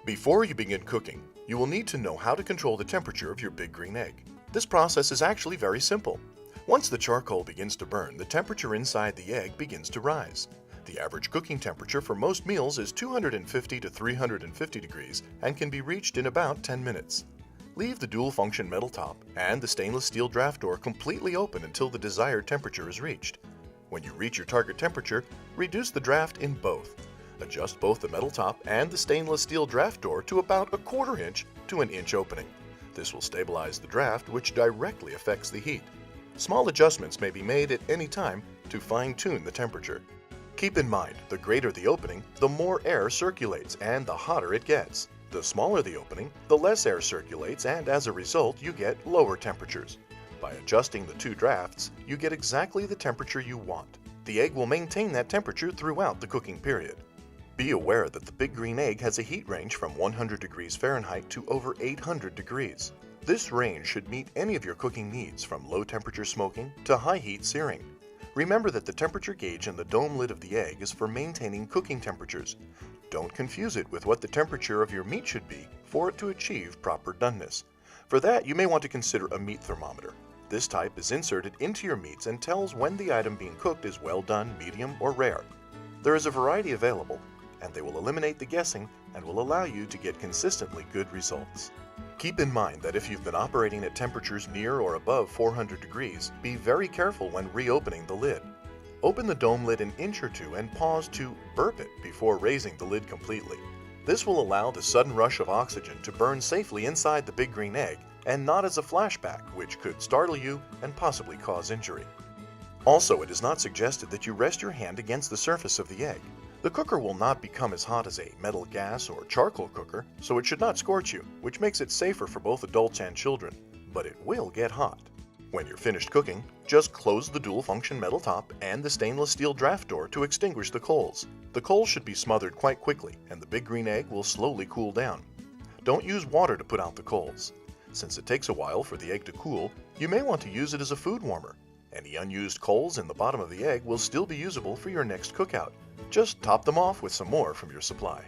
Before you begin cooking, you will need to know how to control the temperature of your big green egg. This process is actually very simple. Once the charcoal begins to burn, the temperature inside the egg begins to rise. The average cooking temperature for most meals is 250 to 350 degrees and can be reached in about 10 minutes. Leave the dual-function metal top and the stainless steel draft door completely open until the desired temperature is reached. When you reach your target temperature, reduce the draft in both. Adjust both the metal top and the stainless steel draft door to about a 1/4 inch to an inch opening. This will stabilize the draft, which directly affects the heat. Small adjustments may be made at any time to fine-tune the temperature. Keep in mind, the greater the opening, the more air circulates and the hotter it gets. The smaller the opening, the less air circulates, and as a result, you get lower temperatures. By adjusting the two drafts, you get exactly the temperature you want. The egg will maintain that temperature throughout the cooking period. Be aware that the big green egg has a heat range from 100 degrees Fahrenheit to over 800 degrees. This range should meet any of your cooking needs, from low temperature smoking to high heat searing. Remember that the temperature gauge in the dome lid of the egg is for maintaining cooking temperatures. Don't confuse it with what the temperature of your meat should be for it to achieve proper doneness. For that, you may want to consider a meat thermometer. This type is inserted into your meats and tells when the item being cooked is well done, medium, or rare. There is a variety available, and they will eliminate the guessing and will allow you to get consistently good results. Keep in mind that if you've been operating at temperatures near or above 400 degrees, be very careful when reopening the lid. Open the dome lid an inch or two and pause to burp it before raising the lid completely. This will allow the sudden rush of oxygen to burn safely inside the big green egg and not as a flashback, which could startle you and possibly cause injury. Also, it is not suggested that you rest your hand against the surface of the egg. The cooker will not become as hot as a metal gas or charcoal cooker, so it should not scorch you, which makes it safer for both adults and children, but it will get hot. When you're finished cooking, just close the dual-function metal top and the stainless steel draft door to extinguish the coals. The coals should be smothered quite quickly, and the big green egg will slowly cool down. Don't use water to put out the coals. Since it takes a while for the egg to cool, you may want to use it as a food warmer. Any unused coals in the bottom of the egg will still be usable for your next cookout. Just top them off with some more from your supply.